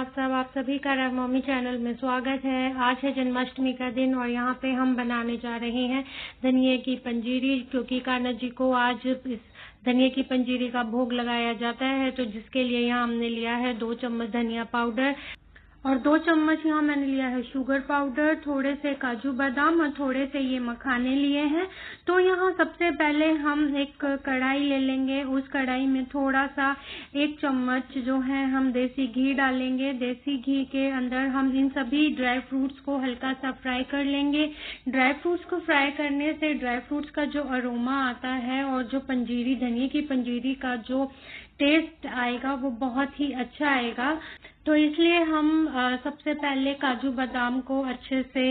सब आप सभी का रंगमम्मी चैनल में स्वागत है। आज है जन्माष्टमी का दिन और यहाँ पे हम बनाने जा रहे हैं धनिये की पंजीरी, क्योंकि कान्हा जी को आज इस धनिये की पंजीरी का भोग लगाया जाता है। तो जिसके लिए यहाँ हमने लिया है 2 चम्मच धनिया पाउडर और 2 चम्मच यहाँ मैंने लिया है शुगर पाउडर, थोड़े से काजू बादाम और थोड़े से ये मखाने लिए हैं। तो यहाँ सबसे पहले हम एक कढ़ाई ले लेंगे। उस कढ़ाई में थोड़ा सा 1 चम्मच जो है हम देसी घी डालेंगे। देसी घी के अंदर हम इन सभी ड्राई फ्रूट्स को हल्का सा फ्राई कर लेंगे। ड्राई फ्रूट्स को फ्राई करने से ड्राई फ्रूट्स का जो अरोमा आता है और जो पंजीरी, धनिये की पंजीरी का जो टेस्ट आएगा वो बहुत ही अच्छा आएगा। तो इसलिए हम सबसे पहले काजू बादाम को अच्छे से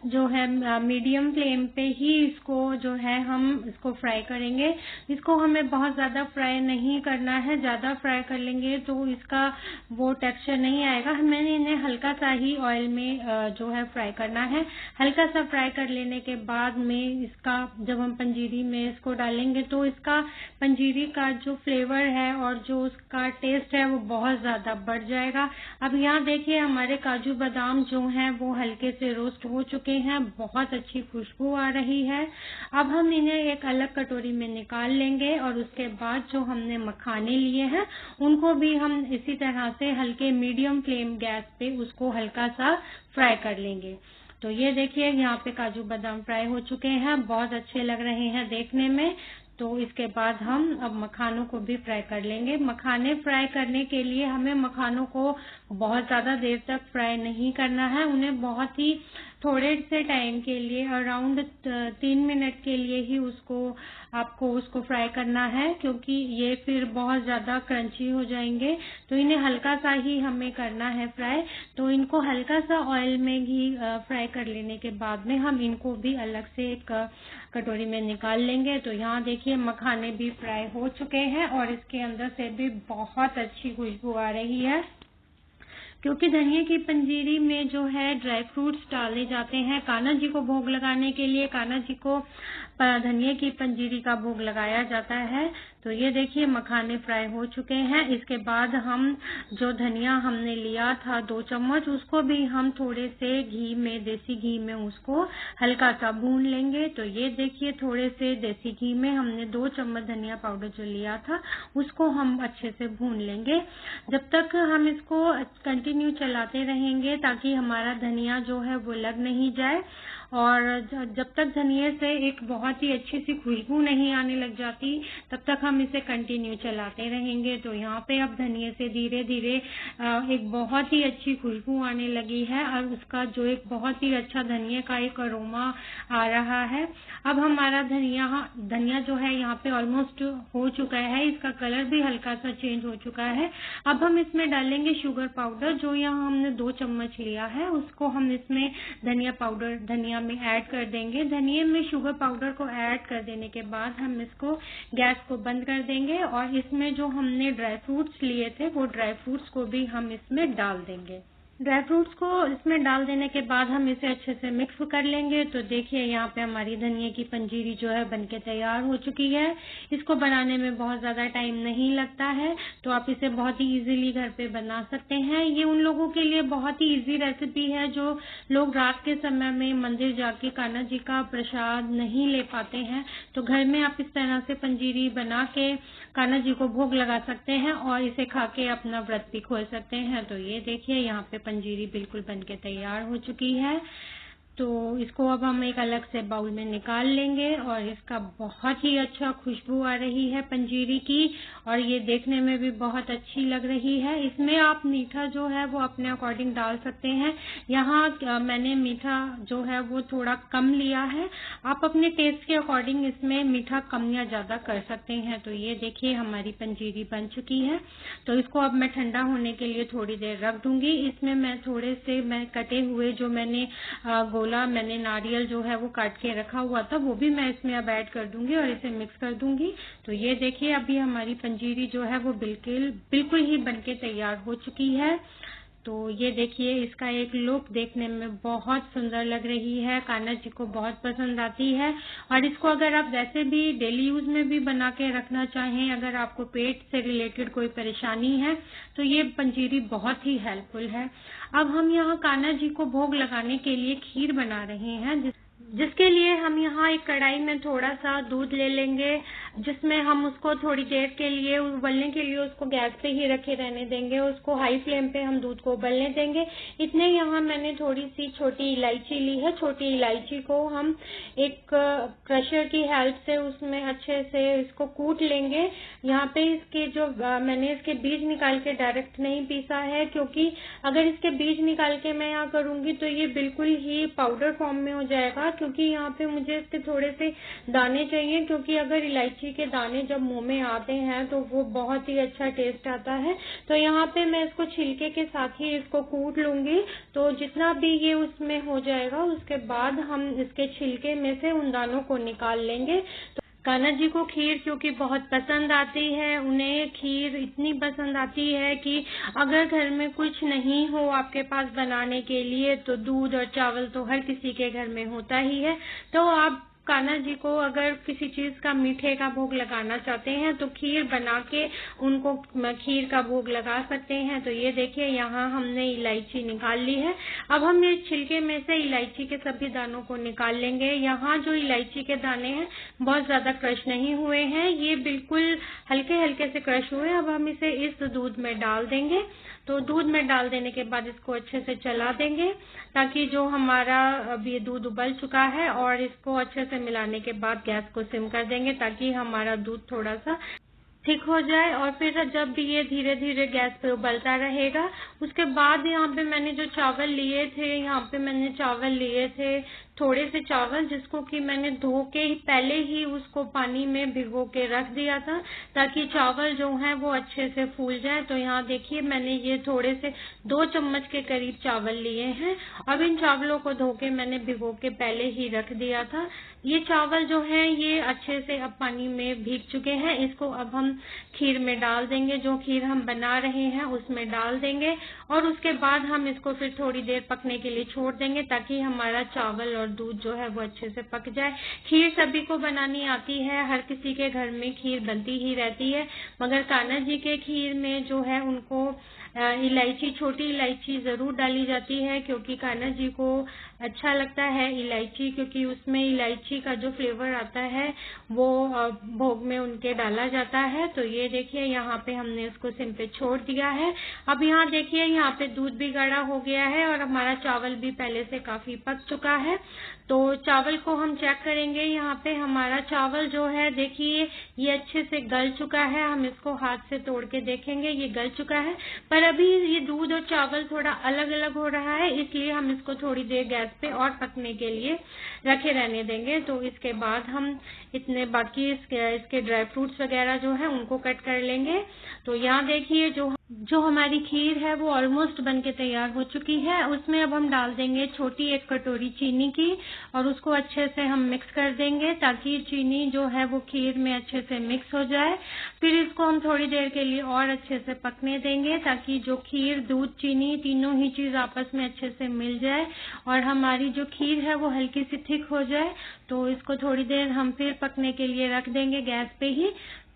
जो है मीडियम फ्लेम पे ही इसको जो है हम इसको फ्राई करेंगे। इसको हमें बहुत ज़्यादा फ्राई नहीं करना है, ज़्यादा फ्राई कर लेंगे तो इसका वो टेक्सचर नहीं आएगा। हमें इन्हें हल्का सा ही ऑयल में जो है फ्राई करना है। हल्का सा फ्राई कर लेने के बाद में इसका जब हम पंजीरी में इसको डालेंगे तो इसका पंजीरी का जो फ्लेवर है और जो उसका टेस्ट है वो बहुत ज़्यादा बढ़ जाएगा। अब यहाँ देखिए हमारे काजू बादाम जो हैं वो हल्के से रोस्ट हो चुके हैं, बहुत अच्छी खुशबू आ रही है। अब हम इन्हें एक अलग कटोरी में निकाल लेंगे और उसके बाद जो हमने मखाने लिए हैं उनको भी हम इसी तरह से हल्के मीडियम फ्लेम गैस पे उसको हल्का सा फ्राई कर लेंगे। तो ये देखिए यहाँ पे काजू बादाम फ्राई हो चुके हैं, बहुत अच्छे लग रहे हैं देखने में। तो इसके बाद हम अब मखानों को भी फ्राई कर लेंगे। मखाने फ्राई करने के लिए हमें मखानों को बहुत ज़्यादा देर तक फ्राई नहीं करना है, उन्हें बहुत ही थोड़े से टाइम के लिए अराउंड 3 मिनट के लिए ही आपको उसको फ्राई करना है, क्योंकि ये फिर बहुत ज़्यादा क्रंची हो जाएंगे। तो इन्हें हल्का सा ही हमें करना है फ्राई। तो इनको हल्का सा ऑयल में ही फ्राई कर लेने के बाद में हम इनको भी अलग से एक कटोरी में निकाल लेंगे। तो यहाँ देखिए मखाने भी फ्राई हो चुके हैं और इसके अंदर से भी बहुत अच्छी खुशबू आ रही है, क्योंकि धनिये की पंजीरी में जो है ड्राई फ्रूट्स डाले जाते हैं कान्हा जी को भोग लगाने के लिए। कान्हा जी को धनिये की पंजीरी का भोग लगाया जाता है। तो ये देखिए मखाने फ्राई हो चुके हैं। इसके बाद हम जो धनिया हमने लिया था 2 चम्मच, उसको भी हम थोड़े से घी में, देसी घी में उसको हल्का सा भून लेंगे। तो ये देखिए थोड़े से देसी घी में हमने 2 चम्मच धनिया पाउडर जो लिया था उसको हम अच्छे से भून लेंगे। जब तक हम इसको कंटिन्यू चलाते रहेंगे ताकि हमारा धनिया जो है वो लग नहीं जाए, और जब तक धनिये से एक बहुत ही अच्छी सी खुशबू नहीं आने लग जाती तब तक हम इसे कंटिन्यू चलाते रहेंगे। तो यहाँ पे अब धनिये से धीरे धीरे एक बहुत ही अच्छी खुशबू आने लगी है और उसका जो एक बहुत ही अच्छा धनिये का एक अरोमा आ रहा है। अब हमारा धनिया जो है यहाँ पे ऑलमोस्ट हो चुका है, इसका कलर भी हल्का सा चेंज हो चुका है। अब हम इसमें डालेंगे शुगर पाउडर, जो यहाँ हमने 2 चम्मच लिया है उसको हम इसमें धनिया में ऐड कर देंगे। धनिये में शुगर पाउडर को ऐड कर देने के बाद हम इसको गैस को बंद कर देंगे और इसमें जो हमने ड्राई फ्रूट्स लिए थे वो ड्राई फ्रूट्स को भी हम इसमें डाल देंगे। ड्राई फ्रूट्स को इसमें डाल देने के बाद हम इसे अच्छे से मिक्स कर लेंगे। तो देखिए यहाँ पे हमारी धनिये की पंजीरी जो है बनके तैयार हो चुकी है। इसको बनाने में बहुत ज़्यादा टाइम नहीं लगता है, तो आप इसे बहुत ही इजीली घर पे बना सकते हैं। ये उन लोगों के लिए बहुत ही इजी रेसिपी है जो लोग रात के समय में मंदिर जाके कान्हा जी का प्रसाद नहीं ले पाते हैं। तो घर में आप इस तरह से पंजीरी बना के कान्हा जी को भोग लगा सकते हैं और इसे खा के अपना व्रत भी खोल सकते हैं। तो ये देखिए यहाँ पे पंजीरी बिल्कुल बनके तैयार हो चुकी है। तो इसको अब हम एक अलग से बाउल में निकाल लेंगे और इसका बहुत ही अच्छा खुशबू आ रही है पंजीरी की और ये देखने में भी बहुत अच्छी लग रही है। इसमें आप मीठा जो है वो अपने अकॉर्डिंग डाल सकते हैं। यहाँ मैंने मीठा जो है वो थोड़ा कम लिया है, आप अपने टेस्ट के अकॉर्डिंग इसमें मीठा कम या ज़्यादा कर सकते हैं। तो ये देखिए हमारी पंजीरी बन चुकी है। तो इसको अब मैं ठंडा होने के लिए थोड़ी देर रख दूंगी। इसमें मैं थोड़े से कटे हुए जो मैंने नारियल जो है वो काट के रखा हुआ था वो भी मैं इसमें अब ऐड कर दूंगी और इसे मिक्स कर दूंगी। तो ये देखिए अभी हमारी पंजीरी जो है वो बिल्कुल ही बनके तैयार हो चुकी है। तो ये देखिए, इसका एक लुक देखने में बहुत सुंदर लग रही है, कान्हा जी को बहुत पसंद आती है। और इसको अगर आप वैसे भी डेली यूज में भी बना के रखना चाहें, अगर आपको पेट से रिलेटेड कोई परेशानी है तो ये पंजीरी बहुत ही हेल्पफुल है। अब हम यहाँ कान्हा जी को भोग लगाने के लिए खीर बना रहे हैं, जिसके लिए हम यहाँ एक कढ़ाई में थोड़ा सा दूध ले लेंगे, जिसमें हम उसको थोड़ी देर के लिए उबलने के लिए उसको गैस पे ही रखे रहने देंगे। उसको हाई फ्लेम पे हम दूध को उबलने देंगे। इतने यहाँ मैंने थोड़ी सी छोटी इलायची ली है। छोटी इलायची को हम एक क्रशर की हेल्प से उसमें अच्छे से इसको कूट लेंगे। यहाँ पे इसके जो मैंने इसके बीज निकाल के डायरेक्ट नहीं पीसा है, क्योंकि अगर इसके बीज निकाल के मैं यहाँ करूंगी तो ये बिल्कुल ही पाउडर फॉर्म में हो जाएगा, क्योंकि यहाँ पे मुझे इसके थोड़े से दाने चाहिए, क्योंकि अगर इलायची के दाने जब मुंह में आते हैं तो वो बहुत ही अच्छा टेस्ट आता है। तो यहाँ पे मैं इसको छिलके के साथ ही इसको कूट लूंगी। तो जितना भी ये उसमें हो जाएगा, उसके बाद हम इसके छिलके में से उन दानों को निकाल लेंगे। तो कान्हा जी को खीर क्योंकि बहुत पसंद आती है, उन्हें खीर इतनी पसंद आती है कि अगर घर में कुछ नहीं हो आपके पास बनाने के लिए, तो दूध और चावल तो हर किसी के घर में होता ही है। तो आप कान्हा जी को अगर किसी चीज का मीठे का भोग लगाना चाहते हैं तो खीर बना के उनको खीर का भोग लगा सकते हैं। तो ये देखिए, यहाँ हमने इलायची निकाल ली है। अब हम इस छिलके में से इलायची के सभी दानों को निकाल लेंगे। यहाँ जो इलायची के दाने हैं बहुत ज्यादा क्रश नहीं हुए हैं, ये बिल्कुल हल्के हल्के से क्रश हुए। अब हम इसे इस दूध में डाल देंगे। तो दूध में डाल देने के बाद इसको अच्छे से चला देंगे, ताकि जो हमारा अब ये दूध उबल चुका है, और इसको अच्छे से मिलाने के बाद गैस को सिम कर देंगे, ताकि हमारा दूध थोड़ा सा ठीक हो जाए। और फिर जब भी ये धीरे धीरे गैस पे उबलता रहेगा, उसके बाद यहाँ पे मैंने जो चावल लिए थे, यहाँ पे मैंने चावल लिए थे थोड़े से चावल, जिसको कि मैंने धो के पहले ही उसको पानी में भिगो के रख दिया था, ताकि चावल जो है वो अच्छे से फूल जाए। तो यहाँ देखिए, मैंने ये थोड़े से 2 चम्मच के करीब चावल लिए हैं। अब इन चावलों को धो के मैंने भिगो के पहले ही रख दिया था। ये चावल जो है ये अच्छे से अब पानी में भीग चुके हैं। इसको अब हम खीर में डाल देंगे, जो खीर हम बना रहे हैं उसमें डाल देंगे, और उसके बाद हम इसको फिर थोड़ी देर पकने के लिए छोड़ देंगे, ताकि हमारा चावल और दूध जो है वो अच्छे से पक जाए। खीर सभी को बनानी आती है, हर किसी के घर में खीर बनती ही रहती है, मगर कान्हा जी के खीर में जो है उनको इलायची, छोटी इलायची जरूर डाली जाती है, क्योंकि कान्हा जी को अच्छा लगता है इलायची, क्योंकि उसमें इलायची का जो फ्लेवर आता है वो भोग में उनके डाला जाता है। तो ये देखिए, यहाँ पे हमने इसको सिम पे छोड़ दिया है। अब यहाँ देखिए, यहाँ पे दूध भी गाढ़ा हो गया है और हमारा चावल भी पहले से काफी पक चुका है। तो चावल को हम चेक करेंगे। यहाँ पे हमारा चावल जो है देखिए ये अच्छे से गल चुका है। हम इसको हाथ से तोड़ के देखेंगे, ये गल चुका है, पर अभी ये दूध और चावल थोड़ा अलग अलग हो रहा है, इसलिए हम इसको थोड़ी देर गैस पे और पकने के लिए रखे रहने देंगे। तो इसके बाद हम इतने बाकी इसके ड्राई फ्रूट्स वगैरह जो है उनको कट कर लेंगे। तो यहाँ देखिए, जो हमारी खीर है वो ऑलमोस्ट बन के तैयार हो चुकी है। उसमें अब हम डाल देंगे छोटी 1 कटोरी चीनी की, और उसको अच्छे से हम मिक्स कर देंगे, ताकि चीनी जो है वो खीर में अच्छे से मिक्स हो जाए। फिर इसको हम थोड़ी देर के लिए और अच्छे से पकने देंगे, ताकि जो खीर, दूध, चीनी तीनों ही चीज आपस में अच्छे से मिल जाए और हमारी जो खीर है वो हल्की सी थिक हो जाए। तो इसको थोड़ी देर हम फिर पकने के लिए रख देंगे गैस पे ही।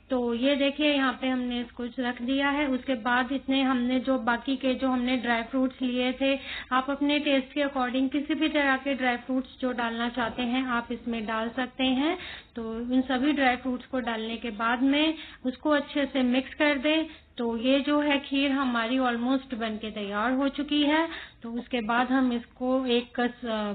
तो ये देखिए, यहाँ पे हमने इसको रख दिया है। उसके बाद इतने हमने जो बाकी के जो हमने ड्राई फ्रूट्स लिए थे, आप अपने टेस्ट के अकॉर्डिंग किसी भी तरह के ड्राई फ्रूट्स जो डालना चाहते हैं आप इसमें डाल सकते हैं। तो इन सभी ड्राई फ्रूट्स को डालने के बाद में उसको अच्छे से मिक्स कर दें। तो ये जो है खीर हमारी ऑलमोस्ट बन के तैयार हो चुकी है। तो उसके बाद हम इसको एक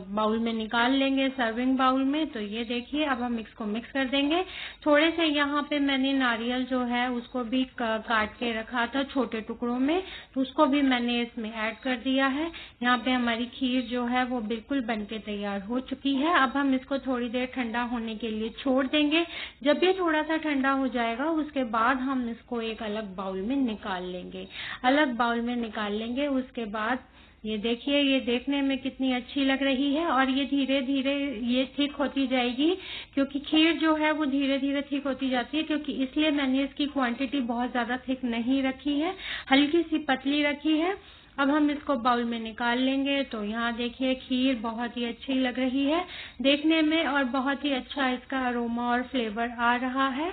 बाउल में निकाल लेंगे, सर्विंग बाउल में। तो ये देखिए, अब हम इसको मिक्स कर देंगे। थोड़े से यहाँ पे मैंने नारियल जो है उसको भी काट के रखा था छोटे टुकड़ों में, तो उसको भी मैंने इसमें ऐड कर दिया है। यहाँ पे हमारी खीर जो है वो बिल्कुल बन के तैयार हो चुकी है। अब हम इसको थोड़ी देर ठंडा होने के लिए छोड़ देंगे। जब ये थोड़ा सा ठंडा हो जाएगा, उसके बाद हम इसको एक अलग बाउल में निकाल लेंगे, अलग बाउल में निकाल लेंगे। उसके बाद ये देखिए, ये देखने में कितनी अच्छी लग रही है, और ये धीरे धीरे ये थिक होती जाएगी, क्योंकि खीर जो है वो धीरे धीरे थिक होती जाती है। क्योंकि इसलिए मैंने इसकी क्वांटिटी बहुत ज्यादा थिक नहीं रखी है, हल्की सी पतली रखी है। अब हम इसको बाउल में निकाल लेंगे। तो यहाँ देखिए खीर बहुत ही अच्छी लग रही है देखने में और बहुत ही अच्छा इसका अरोमा और फ्लेवर आ रहा है।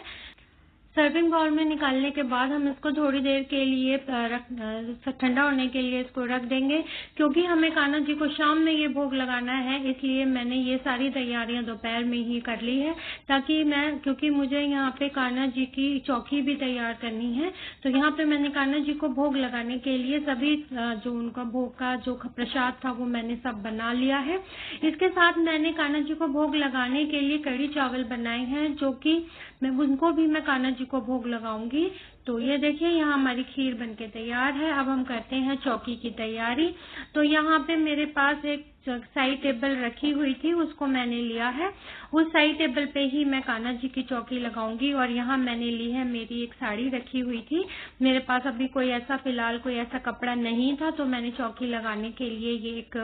सर्विंग बाउल में निकालने के बाद हम इसको थोड़ी देर के लिए ठंडा होने के लिए इसको रख देंगे, क्योंकि हमें कान्हा जी को शाम में ये भोग लगाना है। इसलिए मैंने ये सारी तैयारियां दोपहर में ही कर ली है, ताकि क्योंकि मुझे यहाँ पे कान्हा जी की चौकी भी तैयार करनी है। तो यहाँ पे मैंने कान्हा जी को भोग लगाने के लिए सभी जो उनका भोग का जो प्रसाद था वो मैंने सब बना लिया है। इसके साथ मैंने कान्हा जी को भोग लगाने के लिए कढ़ी चावल बनाए हैं, जो कि उनको भी मैं कान्हा जी को भोग लगाऊंगी। तो ये देखिए यहाँ हमारी खीर बनके तैयार है। अब हम करते हैं चौकी की तैयारी। तो यहाँ पे मेरे पास एक साइड टेबल रखी हुई थी, उसको मैंने लिया है। उस साइड टेबल पे ही मैं कान्हा जी की चौकी लगाऊंगी। और यहाँ मैंने ली है, मेरी एक साड़ी रखी हुई थी। मेरे पास अभी फिलहाल कोई ऐसा कपड़ा नहीं था, तो मैंने चौकी लगाने के लिए ये एक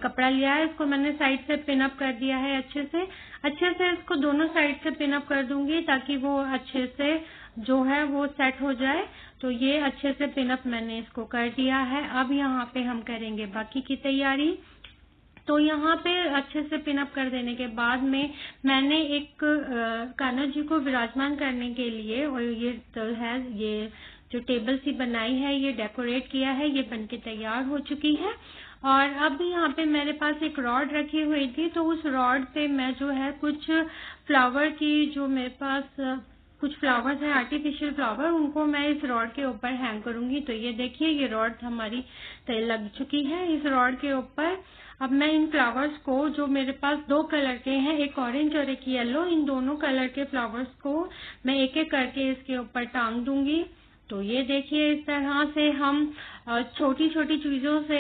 कपड़ा लिया है। इसको मैंने साइड से पिन अप कर दिया है अच्छे से इसको दोनों साइड से पिन अप कर दूंगी, ताकि वो अच्छे से जो है वो सेट हो जाए। तो ये अच्छे से पिन अप मैंने इसको कर दिया है। अब यहाँ पे हम करेंगे बाकी की तैयारी। तो यहाँ पे अच्छे से पिन अप कर देने के बाद में मैंने एक कान्हा जी को विराजमान करने के लिए, और ये जो टेबल सी बनाई है, ये डेकोरेट किया है, ये बनके तैयार हो चुकी है। और अब यहाँ पे मेरे पास एक रॉड रखी हुई थी, तो उस रॉड पे मैं जो है कुछ फ्लावर की, जो मेरे पास कुछ फ्लावर्स हैं आर्टिफिशियल फ्लावर, उनको मैं इस रॉड के ऊपर हैंग करूंगी। तो ये देखिए ये रॉड हमारी लग चुकी है इस रॉड के ऊपर। अब मैं इन फ्लावर्स को, जो मेरे पास दो कलर के हैं, एक ऑरेंज और एक येलो, इन दोनों कलर के फ्लावर्स को मैं एक एक करके इसके ऊपर टांग दूंगी। तो ये देखिए इस तरह से हम छोटी छोटी चीजों से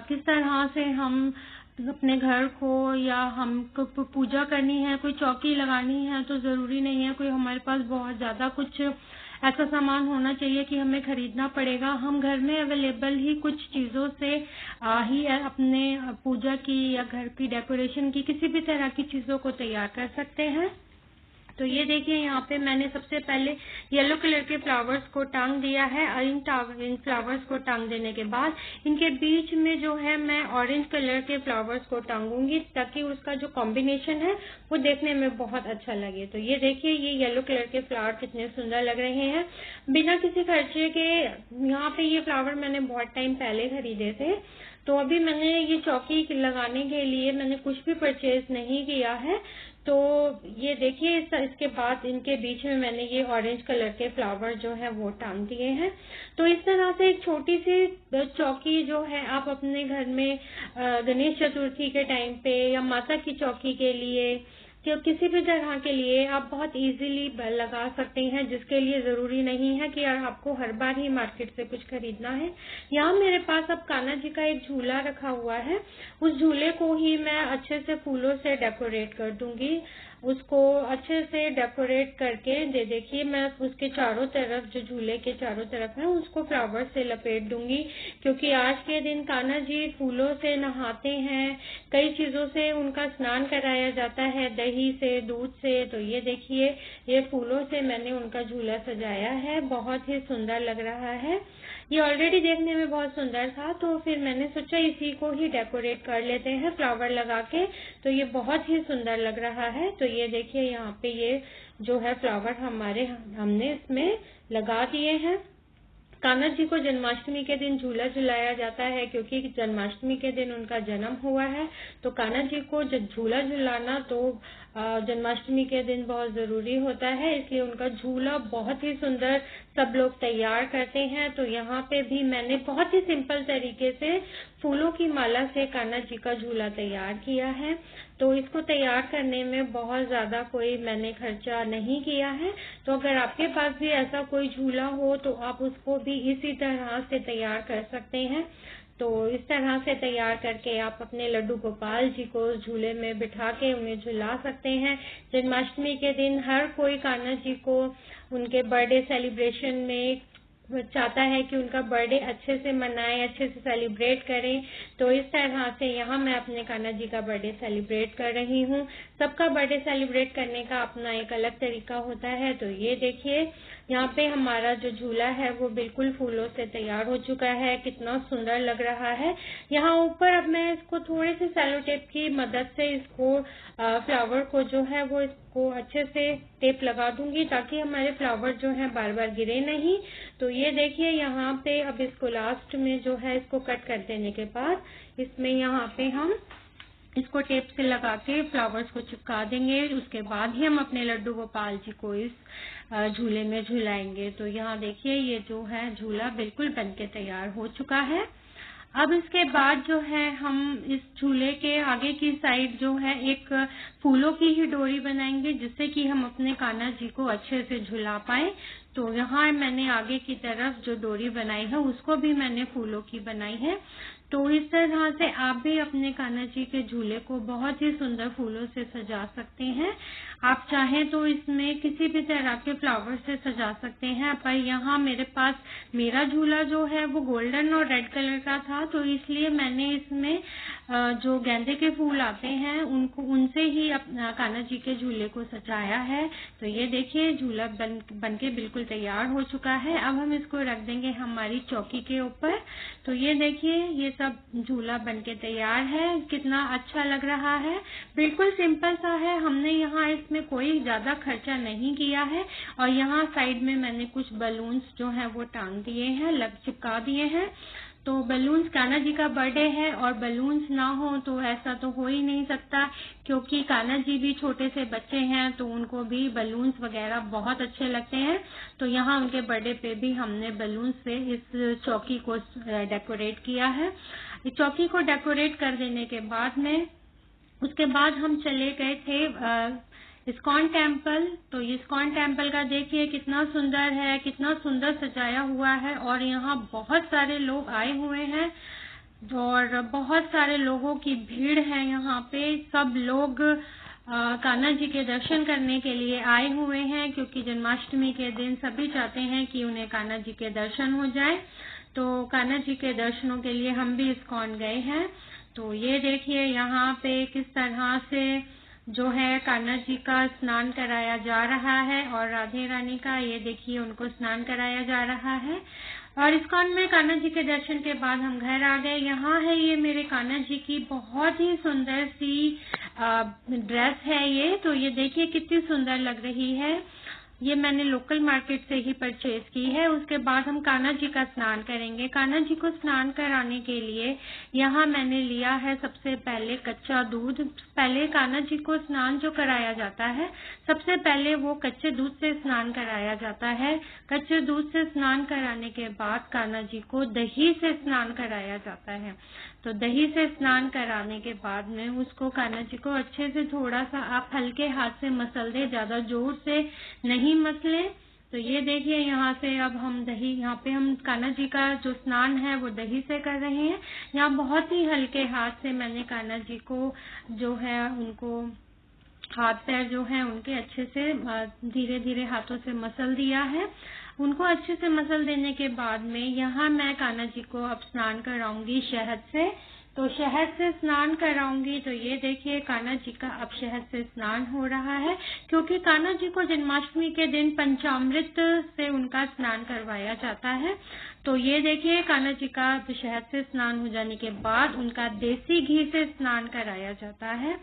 किस तरह से हम अपने घर को, या हमको पूजा करनी है, कोई चौकी लगानी है, तो जरूरी नहीं है कोई हमारे पास बहुत ज्यादा कुछ ऐसा सामान होना चाहिए कि हमें खरीदना पड़ेगा। हम घर में अवेलेबल ही कुछ चीजों से ही अपने पूजा की या घर की डेकोरेशन की किसी भी तरह की चीजों को तैयार कर सकते हैं। तो ये देखिए यहाँ पे मैंने सबसे पहले येलो कलर के फ्लावर्स को टांग दिया है। इन फ्लावर्स को टांग देने के बाद इनके बीच में जो है मैं ऑरेंज कलर के फ्लावर्स को टांगूंगी, ताकि उसका जो कॉम्बिनेशन है वो देखने में बहुत अच्छा लगे। तो ये देखिए ये येलो कलर के फ्लावर कितने सुंदर लग रहे हैं बिना किसी खर्चे के। यहाँ पे ये फ्लावर मैंने बहुत टाइम पहले खरीदे थे, तो अभी मैंने ये चौकी लगाने के लिए मैंने कुछ भी परचेज नहीं किया है। तो ये देखिए इसके बाद इनके बीच में मैंने ये ऑरेंज कलर के फ्लावर जो है वो टांग दिए हैं। तो इस तरह से एक छोटी सी चौकी जो है आप अपने घर में गणेश चतुर्थी के टाइम पे, या माता की चौकी के लिए, कि किसी भी तरह के लिए आप बहुत इजीली लगा सकते हैं, जिसके लिए जरूरी नहीं है कि आपको हर बार ही मार्केट से कुछ खरीदना है। यहाँ मेरे पास अब कान्हा जी का एक झूला रखा हुआ है, उस झूले को ही मैं अच्छे से फूलों से डेकोरेट कर दूंगी। उसको अच्छे से डेकोरेट करके देखिए मैं उसके चारों तरफ, जो झूले के चारों तरफ है, उसको फ्लावर से लपेट दूंगी, क्योंकि आज के दिन कान्हा जी फूलों से नहाते हैं, कई चीजों से उनका स्नान कराया जाता है, दही से, दूध से। तो ये देखिए ये फूलों से मैंने उनका झूला सजाया है, बहुत ही सुंदर लग रहा है। ये ऑलरेडी देखने में बहुत सुंदर था, तो फिर मैंने सोचा इसी को ही डेकोरेट कर लेते हैं फ्लावर लगा के। तो ये बहुत ही सुंदर लग रहा है। तो ये देखिए यहाँ पे ये जो है फ्लावर हमने इसमें लगा दिए हैं। कान्हा जी को जन्माष्टमी के दिन झूला झुलाया जाता है, क्योंकि जन्माष्टमी के दिन उनका जन्म हुआ है। तो कान्हा जी को झूला झुलाना तो जन्माष्टमी के दिन बहुत जरूरी होता है, इसलिए उनका झूला बहुत ही सुंदर सब लोग तैयार करते हैं। तो यहाँ पे भी मैंने बहुत ही सिंपल तरीके से फूलों की माला से कान्हा जी का झूला तैयार किया है। तो इसको तैयार करने में बहुत ज्यादा कोई मैंने खर्चा नहीं किया है। तो अगर आपके पास भी ऐसा कोई झूला हो तो आप उसको भी इसी तरह से तैयार कर सकते हैं। तो इस तरह से तैयार करके आप अपने लड्डू गोपाल जी को झूले में बिठा के उन्हें झुला सकते हैं। जन्माष्टमी के दिन हर कोई कान्हा जी को उनके बर्थडे सेलिब्रेशन में चाहता है कि उनका बर्थडे अच्छे से मनाएं, अच्छे से सेलिब्रेट करें। तो इस तरह से यहाँ मैं अपने कान्हा जी का बर्थडे सेलिब्रेट कर रही हूँ। सबका बर्थडे सेलिब्रेट करने का अपना एक अलग तरीका होता है। तो ये देखिए यहाँ पे हमारा जो झूला है वो बिल्कुल फूलों से तैयार हो चुका है। कितना सुंदर लग रहा है। यहाँ ऊपर अब मैं इसको थोड़े से सेलो टेप की मदद से इसको फ्लावर को जो है वो इसको अच्छे से टेप लगा दूंगी ताकि हमारे फ्लावर जो है बार बार गिरे नहीं। तो ये देखिए यहाँ पे अब इसको लास्ट में जो है इसको कट कर देने के बाद इसमें यहाँ पे हम इसको टेप से लगा के फ्लावर्स को चिपका देंगे। उसके बाद ही हम अपने लड्डू गोपाल जी को इस झूले में झुलाएंगे। तो यहाँ देखिए ये जो है झूला बिल्कुल बनके तैयार हो चुका है। अब इसके बाद जो है हम इस झूले के आगे की साइड जो है एक फूलों की ही डोरी बनाएंगे जिससे कि हम अपने कान्हा जी को अच्छे से झुला पाए। तो यहाँ मैंने आगे की तरफ जो डोरी बनाई है उसको भी मैंने फूलों की बनाई है। तो इस तरह से आप भी अपने कान्हा जी के झूले को बहुत ही सुंदर फूलों से सजा सकते हैं। आप चाहें तो इसमें किसी भी तरह के फ्लावर से सजा सकते हैं, पर यहाँ मेरे पास मेरा झूला जो है वो गोल्डन और रेड कलर का था, तो इसलिए मैंने इसमें जो गेंदे के फूल आते हैं उनसे ही अपना कान्हा जी के झूले को सजाया है। तो ये देखिए झूला बनके बिल्कुल तैयार हो चुका है। अब हम इसको रख देंगे हमारी चौकी के ऊपर। तो ये देखिए ये सब झूला बनके तैयार है। कितना अच्छा लग रहा है। बिल्कुल सिंपल सा है। हमने यहाँ इसमें कोई ज्यादा खर्चा नहीं किया है। और यहाँ साइड में मैंने कुछ बलून्स जो है वो टांग दिए हैं, चिपका दिए हैं। तो बलून्स, कान्हा जी का बर्थडे है और बलून्स ना हो तो ऐसा तो हो ही नहीं सकता, क्योंकि कान्हा जी भी छोटे से बच्चे हैं तो उनको भी बलून्स वगैरह बहुत अच्छे लगते हैं। तो यहाँ उनके बर्थडे पे भी हमने बलून्स से इस चौकी को डेकोरेट किया है। इस चौकी को डेकोरेट कर देने के बाद में उसके बाद हम चले गए थे इस्कॉन टेम्पल। तो इस्कॉन टेम्पल का देखिए कितना सुंदर है, कितना सुंदर सजाया हुआ है और यहाँ बहुत सारे लोग आए हुए हैं और बहुत सारे लोगों की भीड़ है। यहाँ पे सब लोग कान्हा जी के दर्शन करने के लिए आए हुए हैं, क्योंकि जन्माष्टमी के दिन सभी चाहते हैं कि उन्हें कान्हा जी के दर्शन हो जाए। तो कान्हा जी के दर्शनों के लिए हम भी इस्कॉन गए हैं। तो ये देखिए यहाँ पे किस तरह से जो है कान्हा जी का स्नान कराया जा रहा है और राधे रानी का ये देखिए उनको स्नान कराया जा रहा है। और इस्कॉन में कान्हा जी के दर्शन के बाद हम घर आ गए। यहाँ है ये मेरे कान्हा जी की बहुत ही सुंदर सी ड्रेस है ये। तो ये देखिए कितनी सुंदर लग रही है। ये मैंने लोकल मार्केट से ही परचेज की है। उसके बाद हम कान्हा जी का स्नान करेंगे। कान्हा जी को स्नान कराने के लिए यहाँ मैंने लिया है सबसे पहले कच्चा दूध। पहले कान्हा जी को स्नान जो कराया जाता है सबसे पहले वो कच्चे दूध से स्नान कराया जाता है। कच्चे दूध से स्नान कराने के बाद कान्हा जी को दही से स्नान कराया जाता है। तो दही से स्नान कराने के बाद में उसको कान्हा जी को अच्छे से थोड़ा सा आप हल्के हाथ से मसल दे, ज्यादा जोर से नहीं मसले। तो ये देखिए यहाँ से अब हम दही, यहाँ पे हम कान्हा जी का जो स्नान है वो दही से कर रहे हैं। यहाँ बहुत ही हल्के हाथ से मैंने कान्हा जी को जो है उनको हाथ पैर जो है उनके अच्छे से धीरे धीरे हाथों से मसल दिया है। उनको अच्छे से मसल देने के बाद में यहाँ मैं कान्हा जी को अब स्नान कराऊंगी शहद से। तो शहद से स्नान कराऊंगी। तो ये देखिए कान्हा जी का अब शहद से स्नान हो रहा है, क्योंकि कान्हा जी को जन्माष्टमी के दिन पंचामृत से उनका स्नान करवाया जाता है। तो ये देखिए कान्हा जी का शहद से स्नान हो जाने के बाद उनका देसी घी से स्नान कराया जाता है।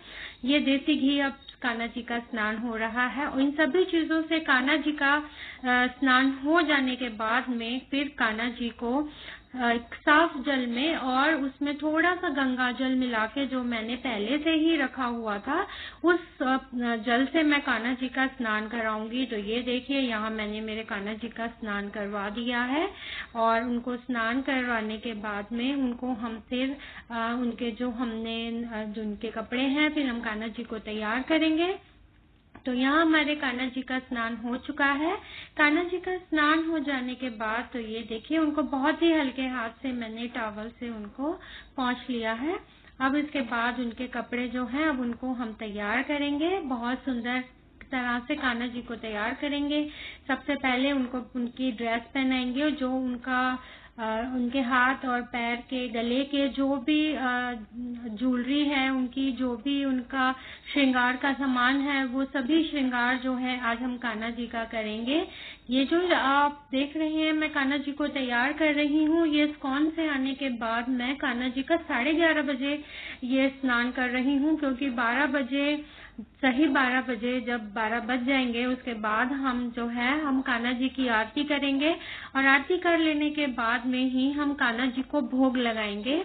ये देसी घी अब कान्हा जी का स्नान हो रहा है। और इन सभी चीजों से कान्हा जी का स्नान हो जाने के बाद में फिर कान्हा जी को साफ जल में और उसमें थोड़ा सा गंगा जल मिला के जो मैंने पहले से ही रखा हुआ था उस जल से मैं कान्हा जी का स्नान कराऊंगी। तो ये देखिए यहाँ मैंने मेरे कान्हा जी का स्नान करवा दिया है और उनको स्नान करवाने के बाद में उनको हम फिर उनके जो उनके कपड़े हैं फिर हम कान्हा जी को तैयार करेंगे। तो यहाँ हमारे कान्हा जी का स्नान हो चुका है। कान्हा जी का स्नान हो जाने के बाद तो ये देखिए उनको बहुत ही हल्के हाथ से मैंने टॉवल से उनको पोंछ लिया है। अब इसके बाद उनके कपड़े जो हैं अब उनको हम तैयार करेंगे। बहुत सुंदर तरह से कान्हा जी को तैयार करेंगे। सबसे पहले उनको उनकी ड्रेस पहनाएंगे जो उनका उनके हाथ और पैर के गले के जो भी ज्वेलरी है, उनकी जो भी उनका श्रृंगार का सामान है, वो सभी श्रृंगार जो है आज हम कान्हा जी का करेंगे। ये जो आप देख रहे हैं मैं कान्हा जी को तैयार कर रही हूँ, ये इस्कॉन से आने के बाद मैं कान्हा जी का 11:30 बजे ये स्नान कर रही हूँ, क्योंकि 12 बजे सही 12 बजे जब 12 बज जाएंगे उसके बाद हम जो है हम कान्हा जी की आरती करेंगे और आरती कर लेने के बाद में ही हम कान्हा जी को भोग लगाएंगे।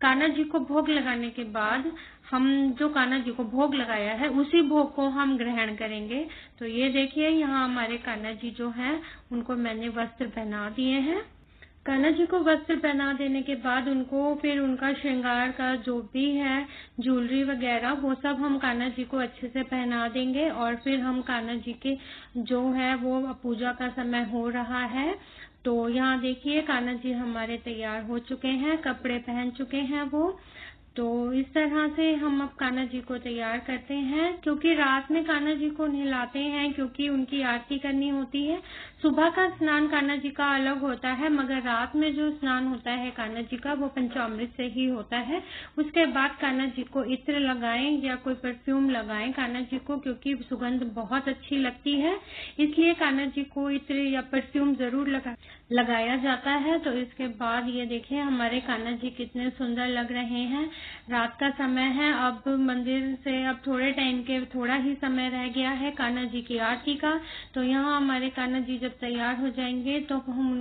कान्हा जी को भोग लगाने के बाद हम जो कान्हा जी को भोग लगाया है उसी भोग को हम ग्रहण करेंगे। तो ये देखिए यहाँ हमारे कान्हा जी जो है उनको मैंने वस्त्र पहना दिए हैं। कान्हा जी को वस्त्र पहना देने के बाद उनको फिर उनका श्रृंगार का जो भी है ज्वेलरी वगैरह वो सब हम कान्हा जी को अच्छे से पहना देंगे और फिर हम कान्हा जी के जो है वो पूजा का समय हो रहा है। तो यहाँ देखिए कान्हा जी हमारे तैयार हो चुके हैं, कपड़े पहन चुके हैं वो। तो इस तरह से हम अब कान्हा जी को तैयार करते हैं, क्योंकि रात में कान्हा जी को नहलाते हैं क्योंकि उनकी आरती करनी होती है। सुबह का स्नान कान्हा जी का अलग होता है, मगर रात में जो स्नान होता है कान्हा जी का वो पंचामृत से ही होता है। उसके बाद कान्हा जी को इत्र लगाएं या कोई परफ्यूम लगाएं कान्हा जी को, क्योंकि सुगंध बहुत अच्छी लगती है, इसलिए कान्हा जी को इत्र या परफ्यूम जरूर लगाया जाता है। तो इसके बाद ये देखिए हमारे कान्हा जी कितने सुंदर लग रहे हैं। रात का समय है, अब मंदिर से अब थोड़े टाइम के थोड़ा ही समय रह गया है कान्हा जी की आरती का। तो यहाँ हमारे कान्हा जी जब तैयार हो जाएंगे तो हम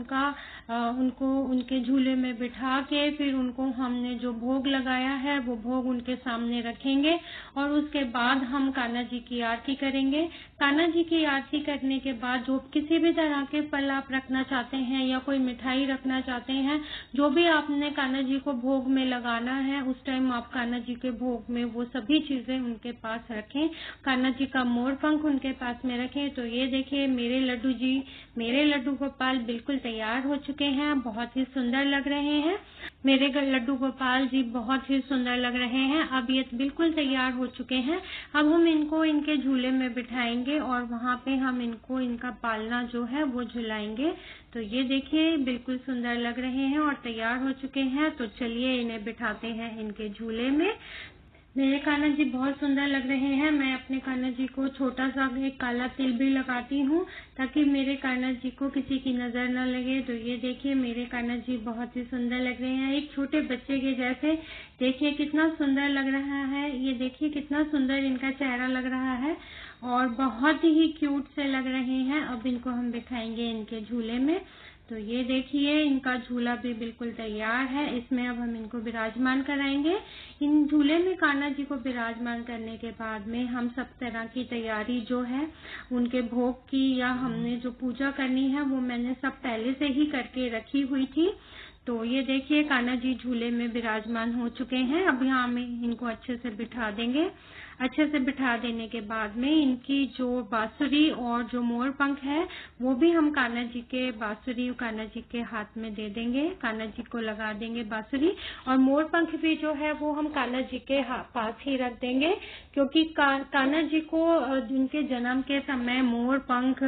उनको उनके झूले में बिठा के फिर उनको हमने जो भोग लगाया है वो भोग उनके सामने रखेंगे और उसके बाद हम कान्हा जी की आरती करेंगे। कान्हा जी की आरती करने के बाद जो किसी भी तरह के फल आप रखना चाहते हैं या कोई मिठाई रखना चाहते हैं, जो भी आपने कान्हा जी को भोग में लगाना है उस टाइम आप कान्हा जी के भोग में वो सभी चीजें उनके पास रखें। कान्हा जी का मोर पंख उनके पास में रखें। तो ये देखिए मेरे लड्डू गोपाल बिल्कुल तैयार हो चुके हैं, बहुत ही सुंदर लग रहे हैं। मेरे लड्डू गोपाल जी बहुत ही सुंदर लग रहे हैं। अब ये बिल्कुल तैयार हो चुके हैं। अब हम इनको इनके झूले में बिठाएंगे और वहाँ पे हम इनको इनका पालना जो है वो झुलाएंगे। तो ये देखिए बिल्कुल सुंदर लग रहे हैं और तैयार हो चुके हैं। तो चलिए इन्हें बिठाते हैं इनके झूले में। मेरे कान्हा जी बहुत सुंदर लग रहे हैं। मैं अपने कान्हा जी को छोटा सा एक काला तिल भी लगाती हूँ ताकि मेरे कान्हा जी को किसी की नजर न लगे। तो ये देखिए मेरे कान्हा जी बहुत ही सुंदर लग रहे हैं, एक छोटे बच्चे के जैसे। देखिए कितना सुंदर लग रहा है, ये देखिए कितना सुंदर इनका चेहरा लग रहा है और बहुत ही क्यूट से लग रहे हैं। अब इनको हम बिठाएंगे इनके झूले में। तो ये देखिए इनका झूला भी बिल्कुल तैयार है, इसमें अब हम इनको विराजमान कराएंगे। इन झूले में कान्हा जी को विराजमान करने के बाद में हम सब तरह की तैयारी जो है उनके भोग की या हमने जो पूजा करनी है वो मैंने सब पहले से ही करके रखी हुई थी। तो ये देखिए कान्हा जी झूले में विराजमान हो चुके हैं। अब यहाँ हम इनको अच्छे से बिठा देंगे। अच्छे से बिठा देने के बाद में इनकी जो बांसुरी और जो मोर पंख है वो भी हम कान्हा जी के बांसुरी कान्हा जी के हाथ में दे देंगे, कान्हा जी को लगा देंगे बांसुरी। और मोर पंख भी जो है वो हम कान्हा जी के पास ही रख देंगे, क्योंकि कान्हा जी को उनके जन्म के समय मोर पंख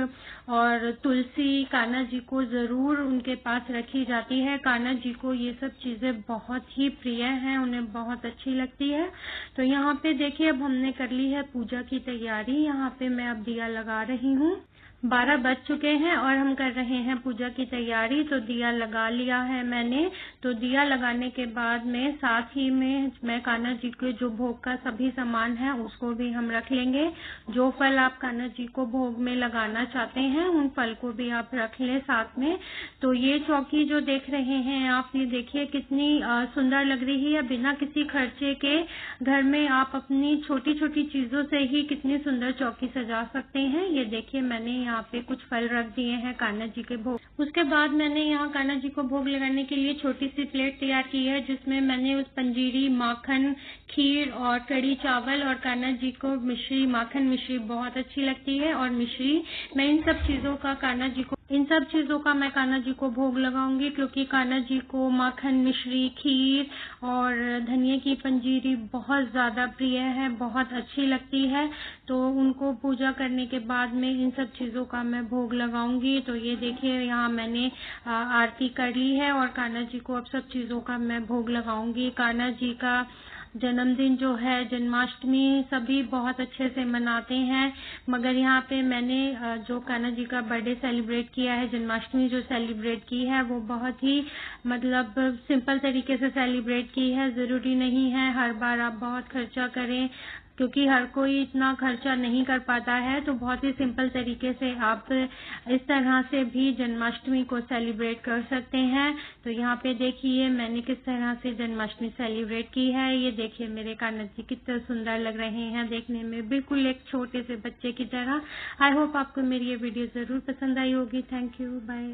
और तुलसी कान्हा जी को जरूर उनके पास रखी जाती है। कान्हा जी को ये सब चीजें बहुत ही प्रिय हैं, उन्हें बहुत अच्छी लगती है। तो यहाँ पे देखिए अब हमने कर ली है पूजा की तैयारी। यहाँ पे मैं अब दिया लगा रही हूँ। 12 बज चुके हैं और हम कर रहे हैं पूजा की तैयारी। तो दिया लगा लिया है मैंने। तो दिया लगाने के बाद में साथ ही में मैं कान्हा जी के जो भोग का सभी सामान है उसको भी हम रख लेंगे। जो फल आप कान्हा जी को भोग में लगाना चाहते हैं उन फल को भी आप रख लें साथ में। तो ये चौकी जो देख रहे हैं आप, ये देखिए कितनी सुंदर लग रही है। बिना किसी खर्चे के घर में आप अपनी छोटी छोटी चीजों से ही कितनी सुंदर चौकी सजा सकते हैं। ये देखिए मैंने यहाँ पे कुछ फल रख दिए हैं कान्हा जी के भोग। उसके बाद मैंने यहाँ कान्हा जी को भोग लगाने के लिए छोटी सी प्लेट तैयार की है, जिसमें मैंने उस पंजीरी, माखन, खीर और कड़ी चावल और कान्हा जी को मिश्री, माखन मिश्री बहुत अच्छी लगती है और मिश्री, मैं इन सब चीजों का कान्हा जी को इन सब चीज़ों का मैं कान्हा जी को भोग लगाऊंगी, क्योंकि कान्हा जी को माखन, मिश्री, खीर और धनिये की पंजीरी बहुत ज़्यादा प्रिय है, बहुत अच्छी लगती है। तो उनको पूजा करने के बाद में इन सब चीज़ों का मैं भोग लगाऊंगी। तो ये देखिए, यहाँ मैंने आरती कर ली है और कान्हा जी को अब सब चीज़ों का मैं भोग लगाऊंगी। कान्हा जी का जन्मदिन जो है, जन्माष्टमी, सभी बहुत अच्छे से मनाते हैं, मगर यहाँ पे मैंने जो कान्हा जी का बर्थडे सेलिब्रेट किया है, जन्माष्टमी जो सेलिब्रेट की है, वो बहुत ही मतलब सिंपल तरीके से सेलिब्रेट की है। ज़रूरी नहीं है हर बार आप बहुत खर्चा करें, क्योंकि हर कोई इतना खर्चा नहीं कर पाता है। तो बहुत ही सिंपल तरीके से आप इस तरह से भी जन्माष्टमी को सेलिब्रेट कर सकते हैं। तो यहाँ पे देखिए मैंने किस तरह से जन्माष्टमी सेलिब्रेट की है। ये देखिए मेरे कान्हा जी कितने सुंदर लग रहे हैं देखने में, बिल्कुल एक छोटे से बच्चे की तरह। आई होप आपको मेरी ये वीडियो ज़रूर पसंद आई होगी। Thank you, bye.